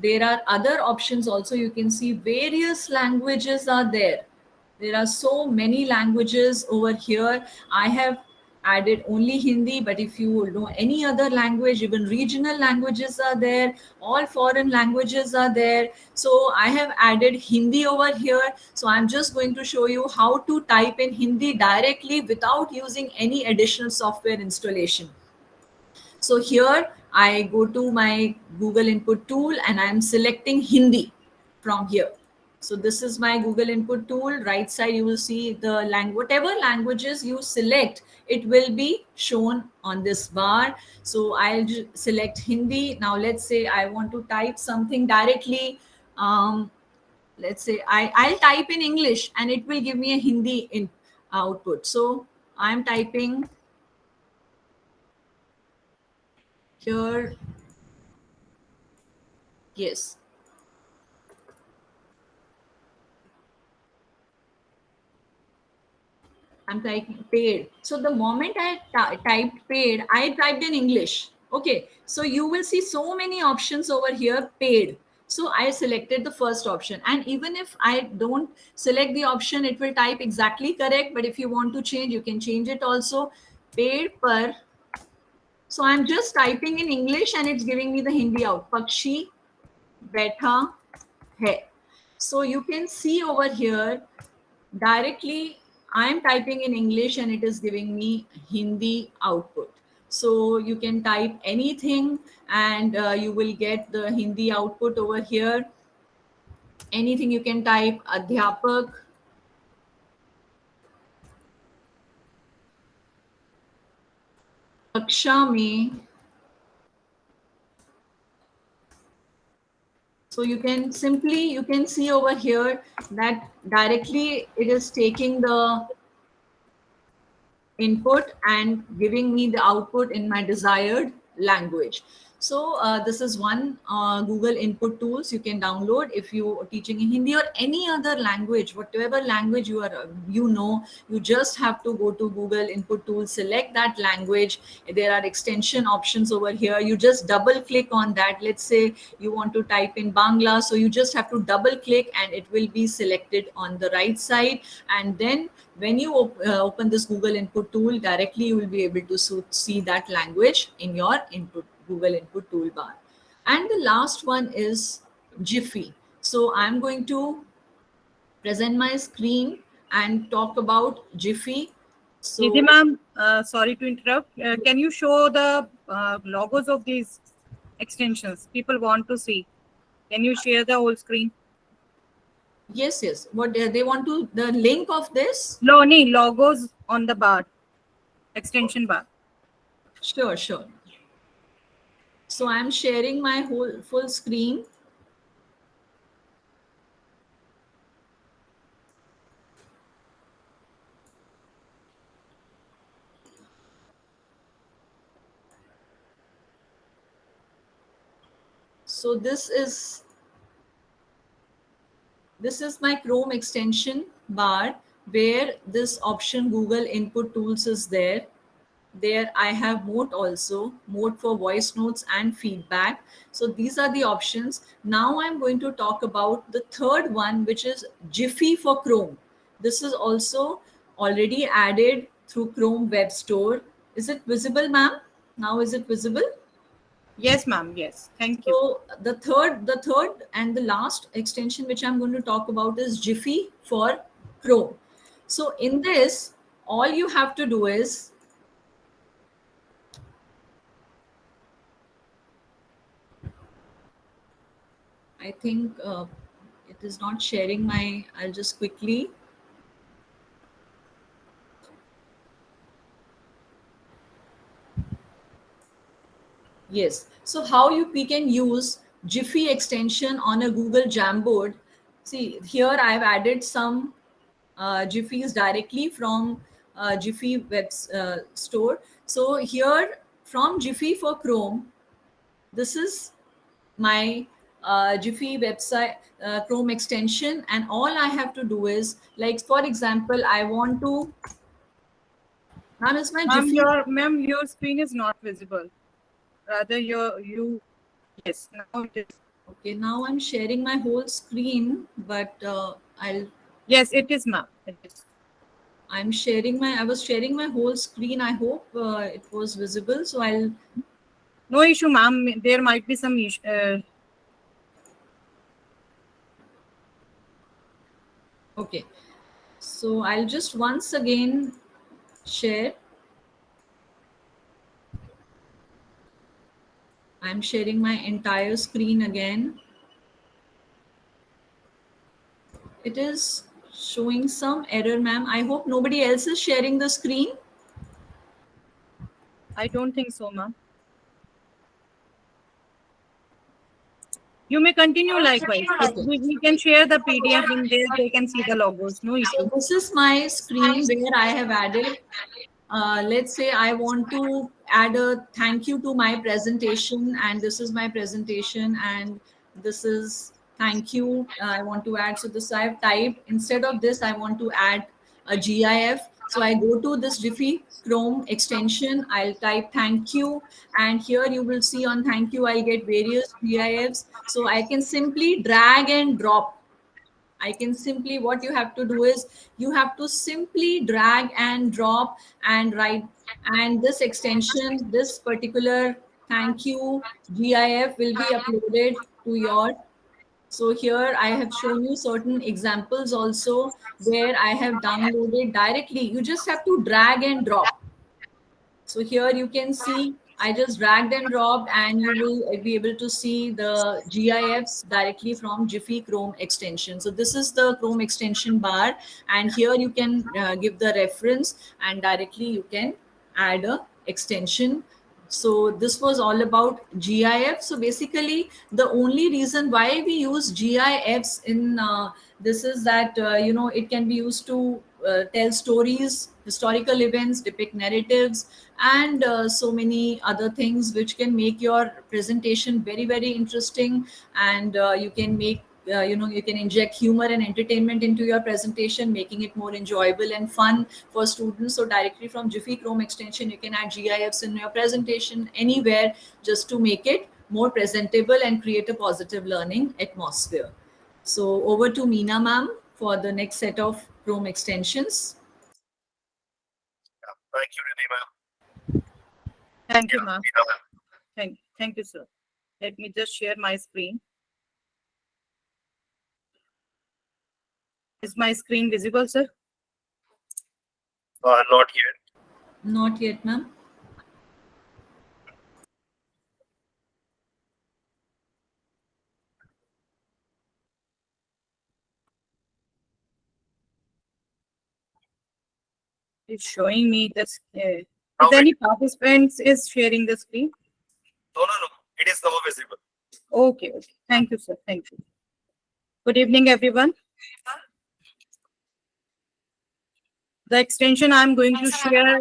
You can see various languages are there. There are so many languages over here. I have added only Hindi, but if you know any other language, even regional languages are there, all foreign languages are there. So I have added Hindi over here. So I'm just going to show you how to type in Hindi directly without using any additional software installation. So here I go to my Google input tool and I'm selecting Hindi from here. So this is my Google input tool. Right side, you will see the whatever languages you select, it will be shown on this bar. So I'll select Hindi. Now let's say I want to type something directly. Let's say I'll type in English and it will give me a Hindi output. So I'm typing here. Yes. I'm typing paid. So the moment I typed paid, I typed in English. Okay. So you will see so many options over here, paid. So I selected the first option. And even if I don't select the option, it will type exactly correct. But if you want to change, you can change it also. Paid per. So I'm just typing in English and it's giving me the Hindi out. Pakshi baitha hai. So you can see over here directly I am typing in English and it is giving me Hindi output. So you can type anything and you will get the Hindi output over here. Anything you can type, Adhyapak, Kaksha mein. So you can see over here that directly it is taking the input and giving me the output in my desired language. So this is one Google input tools you can download if you are teaching in Hindi or any other language, whatever language you are, you just have to go to Google input tools, select that language. There are extension options over here. You just double click on that. Let's say you want to type in Bangla. So you just have to double click and it will be selected on the right side. And then when you open this Google input tool directly, you will be able to see that language in your Google input toolbar. And the last one is Jiffy. So I'm going to present my screen and talk about Jiffy. So, Nidhi ma'am, sorry to interrupt. Can you show the logos of these extensions? People want to see. Can you share the whole screen? yes. What they want to, the link of this? No, logos on the bar, extension bar. Sure. So I'm sharing my whole full screen. So this is my Chrome extension bar where this option Google input tools is there. There I have mode also, mode for voice notes and feedback. So these are the options. Now I'm going to talk about the third one, which is Jiffy for Chrome. This is also already added through Chrome Web Store. Is it visible, ma'am? Now is it visible? Yes, ma'am. Yes. Thank you. So the third and the last extension which I'm going to talk about is Jiffy for Chrome. So in this, all you have to do is I think it is not sharing my, I'll just quickly. Yes. So how we can use Jiffy extension on a Google Jamboard? See, here I've added some Jiffys directly from Jiffy web store. So here from Jiffy for Chrome, this is my Jiffy website Chrome extension, and all I have to do is, like, for example, I want to. Now is my Jiffy. Ma'am, your screen is not visible. Rather, yes, now it is. Okay, now I'm sharing my whole screen, but I'll. Yes, it is, ma'am. It is. I'm sharing my. I was sharing my whole screen. I hope it was visible. So I'll. No issue, ma'am. There might be some issue. Okay, so I'll just once again share. I'm sharing my entire screen again. It is showing some error, ma'am. I hope nobody else is sharing the screen. I don't think so, ma'am. You may continue likewise. We can share the PDF in there. They can see the logos. No issue. So this is my screen where I have added. Let's say I want to add a thank you to my presentation, and this is my presentation, and this is thank you. I want to add. So this I've typed. Instead of this, I want to add a GIF. So I go to this Jiffy Chrome extension. I'll type thank you, and here you will see on thank you, I'll get various GIFs. So I can simply drag and drop. I can simply, what you have to do is you have to simply drag and drop and write. And this extension, this particular thank you GIF will be uploaded to your. So here I have shown you certain examples also where I have downloaded directly. You just have to drag and drop. So here you can see I just dragged and dropped, and you will be able to see the GIFs directly from Jiffy Chrome extension. So this is the Chrome extension bar, and here you can give the reference, and directly you can add a extension. So this was all about GIF. So basically the only reason why we use GIFs in this is that it can be used to tell stories, historical events, depict narratives, and so many other things which can make your presentation very very interesting. And you can make you can inject humor and entertainment into your presentation, making it more enjoyable and fun for students. So directly from Jiffy Chrome extension, you can add GIFs in your presentation anywhere, just to make it more presentable and create a positive learning atmosphere. So over to Meena ma'am for the next set of Chrome extensions. Thank you, Rini, ma'am. Thank you, ma'am. Thank you, sir. Let me just share my screen. Is my screen visible, sir? Not yet. Not yet, ma'am. It's showing me this. Is any participants is sharing the screen? No. It is now visible. Okay. Thank you, sir. Thank you. Good evening, everyone. The extension I'm going to share.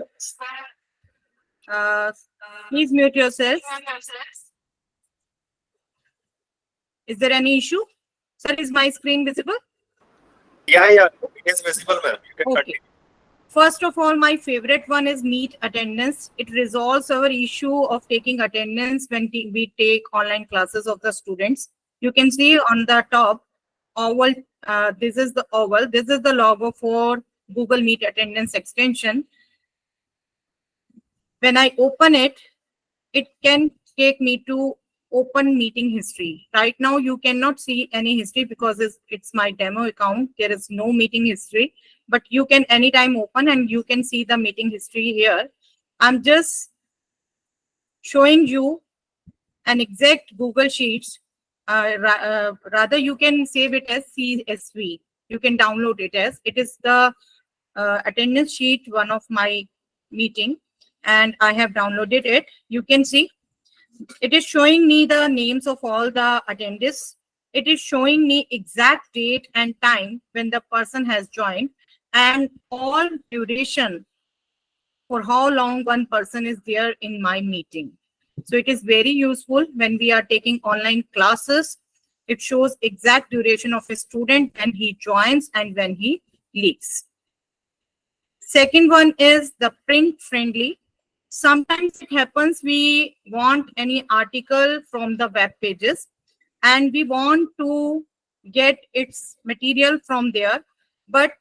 Please mute yourself. Is there any issue? Sir, is my screen visible? Yeah. It is visible, ma'am. You can Okay. continue. First of all, my favorite one is Meet Attendance. It resolves our issue of taking attendance when we take online classes of the students. You can see on the top oval, this is the oval. This is the logo for Google Meet Attendance extension. When I open it, it can take me to open meeting history. Right now, you cannot see any history because it's my demo account. There is no meeting history, but you can anytime open and you can see the meeting history here. I'm just showing you an exact Google Sheets rather you can save it as CSV. You can download it as, it is the attendance sheet, one of my meeting, and I have downloaded it. You can see it is showing me the names of all the attendees. It is showing me exact date and time when the person has joined, and all duration for how long one person is there in my meeting. So it is very useful when we are taking online classes. It shows exact duration of a student when he joins and when he leaves. Second one is the print friendly. Sometimes it happens we want any article from the web pages and we want to get its material from there, but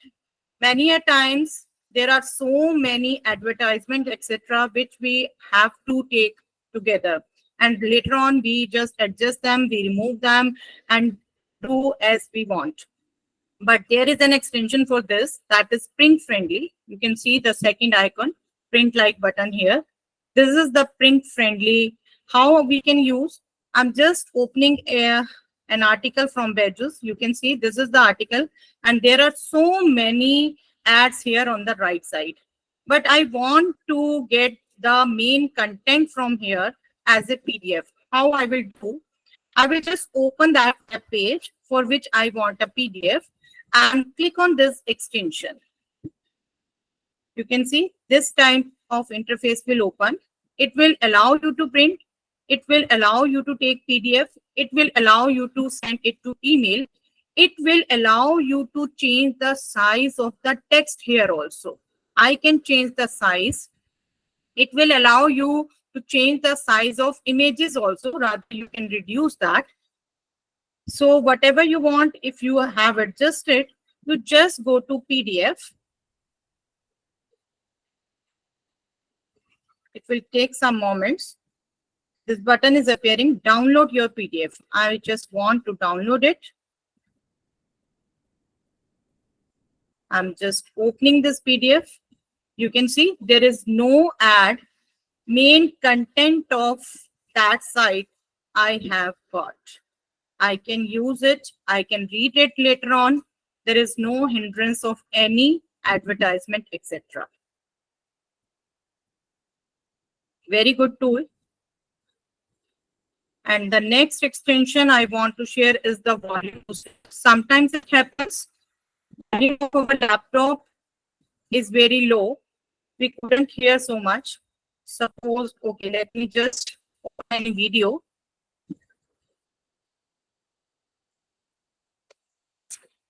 many a times there are so many advertisements, etc., which we have to take together, and later on we just adjust them, we remove them and do as we want. But there is an extension for this that is print friendly. You can see the second icon, print like button here. This is the print friendly. How we can use, I'm just opening an article from Pages. You can see this is the article and there are so many ads here on the right side. But I want to get the main content from here as a PDF. How I will do, I will just open that page for which I want a PDF and click on this extension. You can see this type of interface will open. It will allow you to print. It will allow you to take PDF. It will allow you to send it to email. It will allow you to change the size of the text here also. I can change the size. It will allow you to change the size of images also. Rather, you can reduce that. So whatever you want, if you have adjusted, you just go to PDF. It will take some moments. This button is appearing, download your PDF. I just want to download it. I'm just opening this PDF. You can see there is no ad. Main content of that site I have got. I can use it. I can read it later on. There is no hindrance of any advertisement, etc. Very good tool. And the next extension I want to share is the volume booster. Sometimes it happens, volume of our laptop is very low. We couldn't hear so much. Suppose, okay, let me just open a video.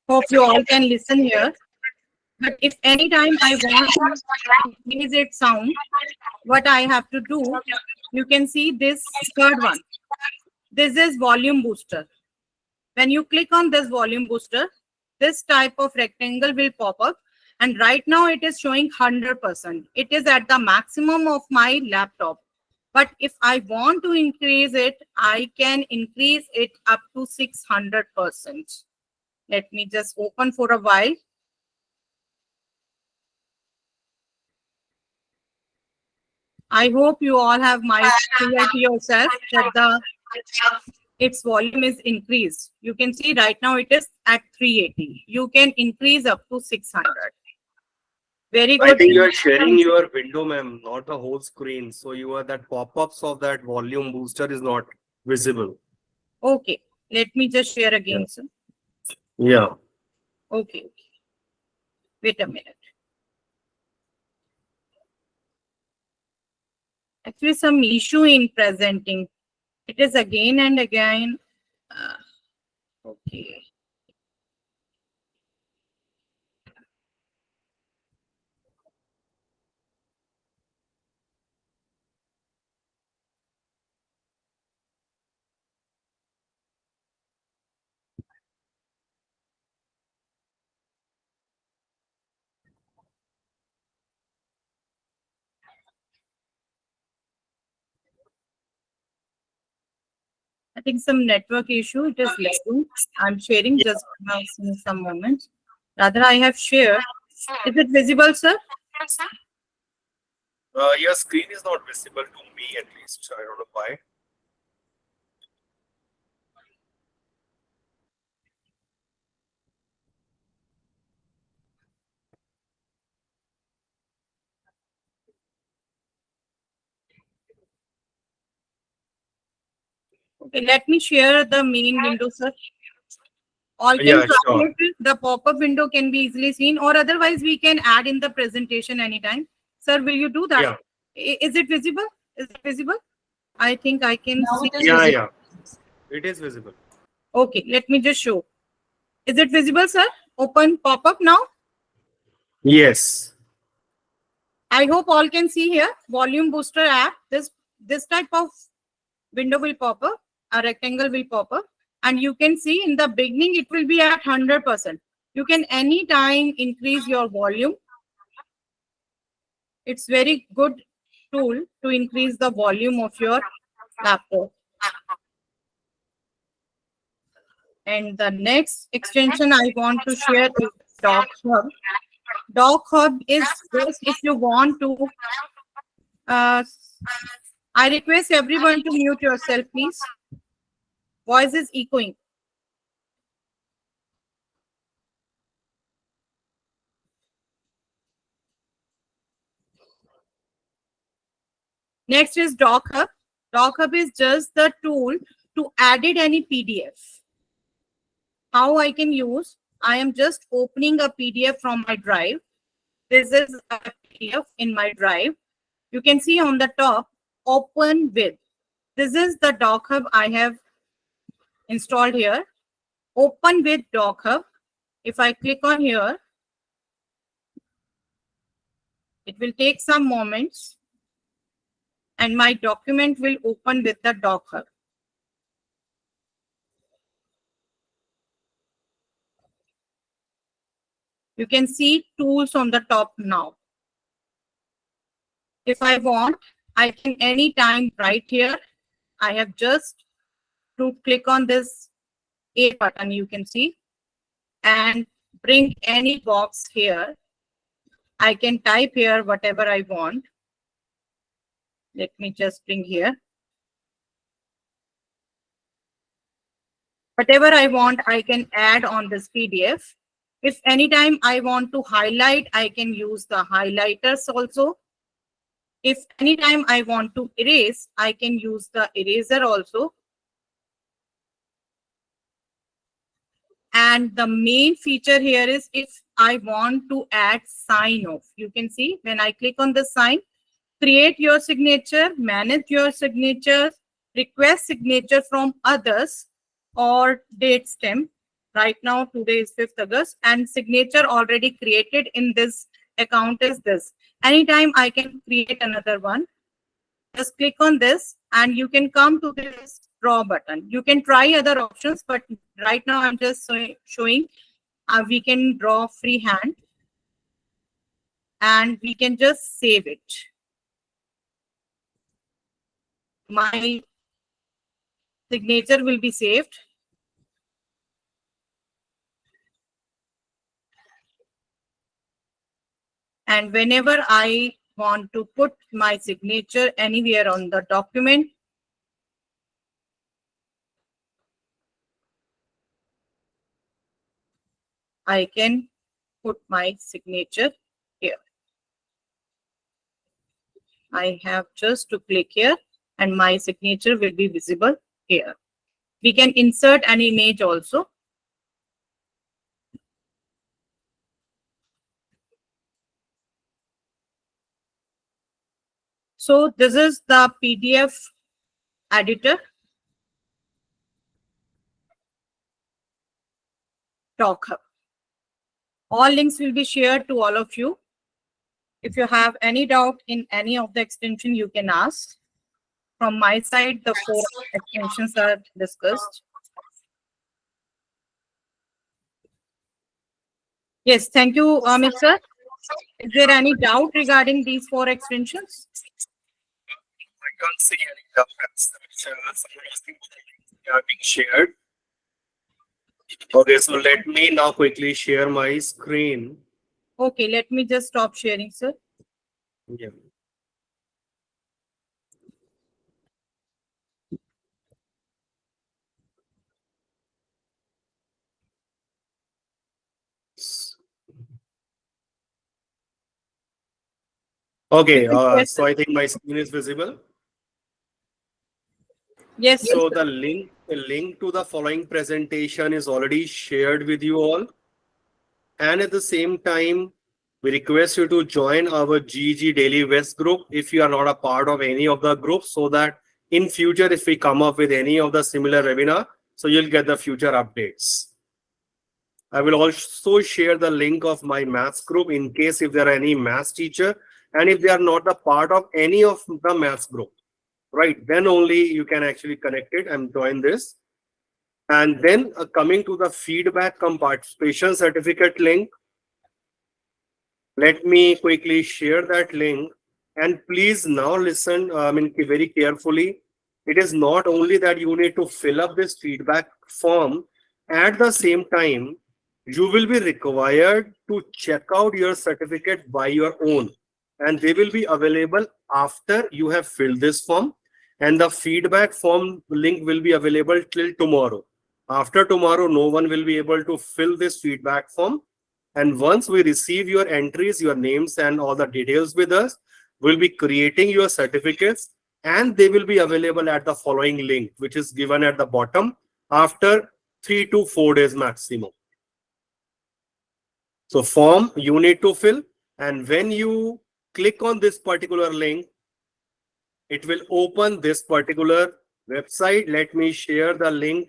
Hope you all can listen here. But if anytime I want to increase its sound, what I have to do, you can see this third one. This is volume booster. When you click on this volume booster, this type of rectangle will pop up. And right now it is showing 100%. It is at the maximum of my laptop. But if I want to increase it, I can increase it up to 600%. Let me just open for a while. I hope you all have my clear to yourself that its volume is increased. You can see right now it is at 380. You can increase up to 600. Very good. I think you are sharing your window, ma'am, not a whole screen. So you are that pop-ups of that volume booster is not visible. Okay, let me just share again, sir. Yeah. Okay. Wait a minute. Actually, some issue in presenting. It is again and again. Okay. I think some network issue. It is lagging. I'm sharing just now in some moment. Rather, I have shared. Is it visible, sir? Your screen is not visible to me at least. I don't know why. Okay, let me share the main window, sir. All can Yeah, try sure. it. The pop-up window can be easily seen, or otherwise we can add in the presentation anytime. Sir, will you do that? Yeah. Is it visible? Is it visible? I think I can Now see. it is Yeah, visible. yeah. It is visible. Okay, let me just show. Is it visible, sir? Open pop-up now. Yes. I hope all can see here. Volume booster app. This type of window will pop up. A rectangle will pop up, and you can see in the beginning it will be at 100%. You can anytime increase your volume. It's very good tool to increase the volume of your laptop. And the next extension I want to share is Doc Hub. Doc Hub is just if you want to. I request everyone to mute yourself, please. Voice is echoing. Next is Doc Hub. Doc Hub is just the tool to edit any PDF. How I can use? I am just opening a PDF from my drive. This is a PDF in my drive. You can see on the top, open with. This is the Doc Hub I have installed here. Open with Doc Hub. If I click on here, it will take some moments and my document will open with the Doc Hub. You can see tools on the top now. If I want, I can anytime right here. I have just to click on this A button, you can see, and bring any box here. I can type here whatever I want. Let me just bring here. Whatever I want, I can add on this PDF. If anytime I want to highlight, I can use the highlighters also. If anytime I want to erase, I can use the eraser also. And the main feature here is if I want to add sign off, you can see when I click on the sign, create your signature, manage your signatures, request signature from others or date stamp. Right now, today is 5th August and signature already created in this account is this. Anytime I can create another one. Just click on this and you can come to this draw button. You can try other options, but right now I'm just showing we can draw freehand and we can just save it. My signature will be saved. And whenever I want to put my signature anywhere on the document, I can put my signature here. I have just to click here and my signature will be visible here. We can insert an image also. So this is the PDF editor. Doc Hub. All links will be shared to all of you. If you have any doubt in any of the extension, you can ask. From my side, the 4 extensions are discussed. Yes, thank you, Amit sir. Is there any doubt regarding these 4 extensions? I can't see any documents are being shared. Okay, so let me now quickly share my screen. Okay, let me just stop sharing, sir. Yeah. Okay, so I think my screen is visible. Yes, So sir. the link to the following presentation is already shared with you all. And at the same time, we request you to join our GEG Daily West group if you are not a part of any of the groups, so that in future, if we come up with any of the similar webinar, so you'll get the future updates. I will also share the link of my maths group in case if there are any maths teacher and if they are not a part of any of the maths group, right? Then only you can actually connect it and join this. And then coming to the feedback participation certificate link, let me quickly share that link. And please now listen, very carefully. It is not only that you need to fill up this feedback form, at the same time, you will be required to check out your certificate by your own. And they will be available after you have filled this form. And the feedback form link will be available till tomorrow. After tomorrow, no one will be able to fill this feedback form. And once we receive your entries, your names and all the details with us, we'll be creating your certificates and they will be available at the following link, which is given at the bottom after 3 to 4 days maximum. So form you need to fill, and when you click on this particular link, it will open this particular website. Let me share the link.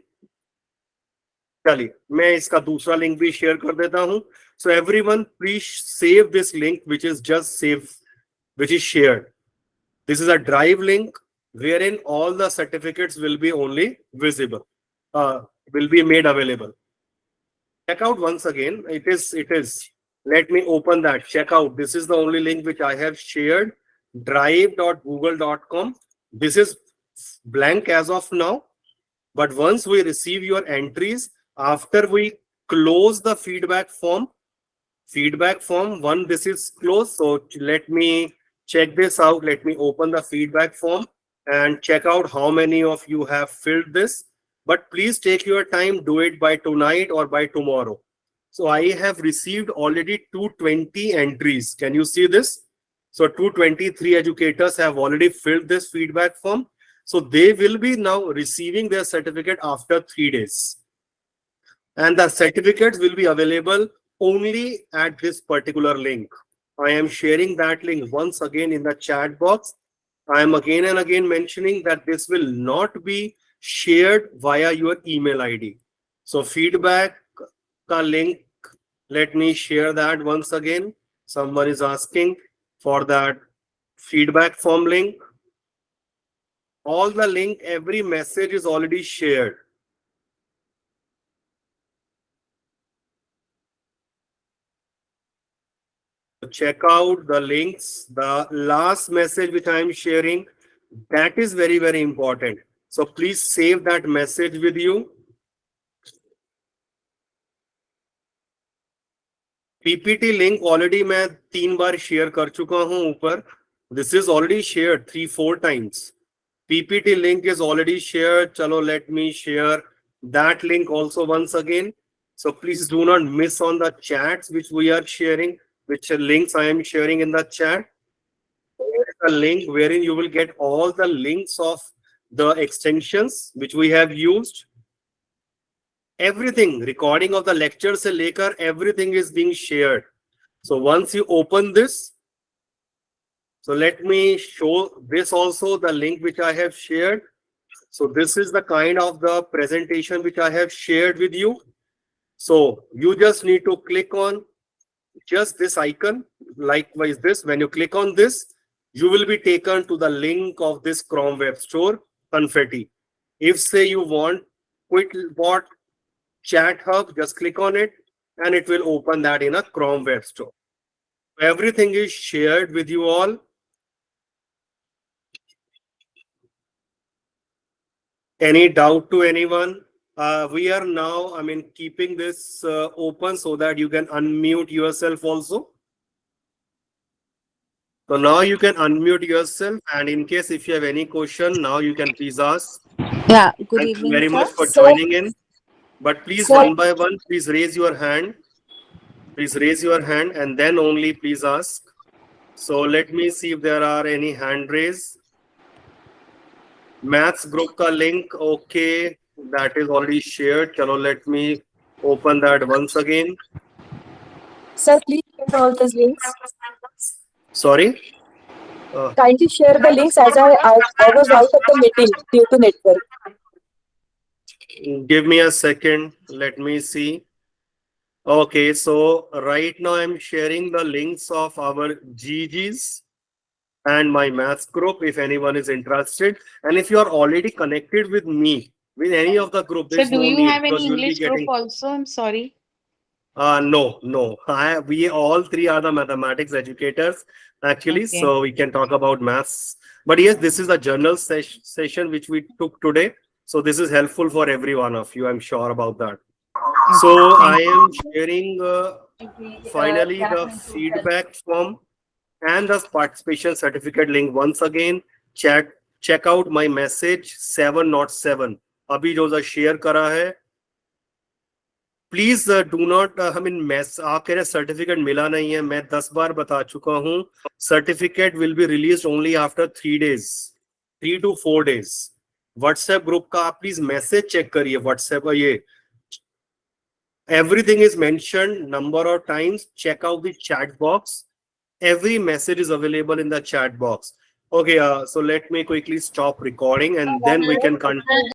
चलिए मैं इसका दूसरा link भी share कर देता हूं. So everyone please save this link which is just saved, which is shared. This is a drive link wherein all the certificates will be only visible, will be made available. Check out once again. It is. Let me open that. Check out. This is the only link which I have shared. drive.google.com. This is blank as of now. But once we receive your entries, after we close the feedback form, one, this is closed. So let me check this out. Let me open the feedback form and check out how many of you have filled this. But please take your time, do it by tonight or by tomorrow. So I have received already 220 entries. Can you see this? So 223 educators have already filled this feedback form. So they will be now receiving their certificate after 3 days. And the certificates will be available only at this particular link. I am sharing that link once again in the chat box. I am again and again mentioning that this will not be shared via your email ID. So feedback ka link, let me share that once again. Someone is asking for that feedback form link. All the link, every message is already shared. Check out the links. The last message which I am sharing, that is very, very important. So please save that message with you. PPT link already मैं 3 बार share कर चुका हूं ऊपर. This is already shared 3-4 times. PPT link is already shared. Chalo, let me share that link also once again. So please do not miss on the chats which we are sharing, which links I am sharing in the chat. There is a link wherein you will get all the links of the extensions which we have used. Everything, recording of the lecture se lekar, everything is being shared. So once you open this, so let me show this also, the link which I have shared. So this is the kind of the presentation which I have shared with you. So you just need to click on just this icon. Likewise this, when you click on this, you will be taken to the link of this Chrome Web Store, Confetti. If say you want QuickBot Chat Hub, just click on it and it will open that in a Chrome Web Store. Everything is shared with you all. Any doubt to anyone? We are now, keeping this open so that you can unmute yourself also. So now you can unmute yourself, and in case if you have any question, now you can please ask. Yeah, good Thank you evening, very sir. much for joining in. But please, Sir. one by one, please raise your hand. Please raise your hand and then only please ask. So let me see if there are any hand raised. Maths group का link, okay, that is already shared. Chalo, let me open that once again. Sir, please share all the links. Sorry. Kindly share the links as I was out of the meeting due to network. Give me a second. Let me see. Okay, so right now I'm sharing the links of our GGs and my maths group if anyone is interested. And if you are already connected with me, with any of the group, So there's do no you need have because any you'll be English group getting. also? I'm sorry. No. We all three are the mathematics educators, actually, Okay. so we can talk about maths. But yes, this is a journal session which we took today. So this is helpful for every one of you. I'm sure about that. So I am sharing finally the feedback form and the participation certificate link once again. Check out my message 707. अभी जो सा share करा है. Please do not I mean mess आप कह रहे certificate मिला नहीं है. मैं 10 बार बता चुका हूं certificate will be release only after 3 days, 3 to 4 days. WhatsApp group का आप प्लीज मैसेज चेक करिए. व्हाट्सएप ये everything is mentioned, number of times. Check out the chat box. Every message is available in the chat box. Okay, so let me quickly stop recording and then we can continue.